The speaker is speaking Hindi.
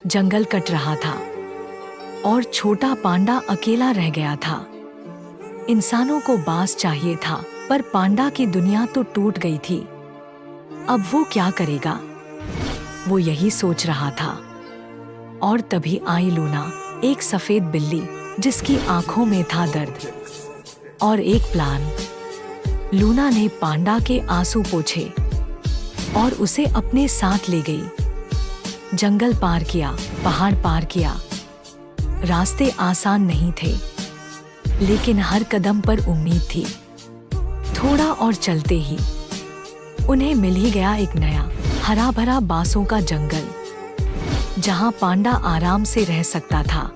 जंगल कट रहा था और छोटा पांडा अकेला रह गया था। इंसानों को बांस चाहिए था, पर पांडा की दुनिया तो टूट गई थी। अब वो क्या करेगा? वो यही सोच रहा था। और तभी आई लूना, एक सफेद बिल्ली जिसकी आंखों में था दर्द और एक प्लान। लूना ने पांडा के आंसू पोंछे और उसे अपने साथ ले गई। जंगल पार किया, पहाड़ पार किया। रास्ते आसान नहीं थे, लेकिन हर कदम पर उम्मीद थी। थोड़ा और चलते ही उन्हें मिल ही गया एक नया हरा भरा बांसों का जंगल, जहां पांडा आराम से रह सकता था।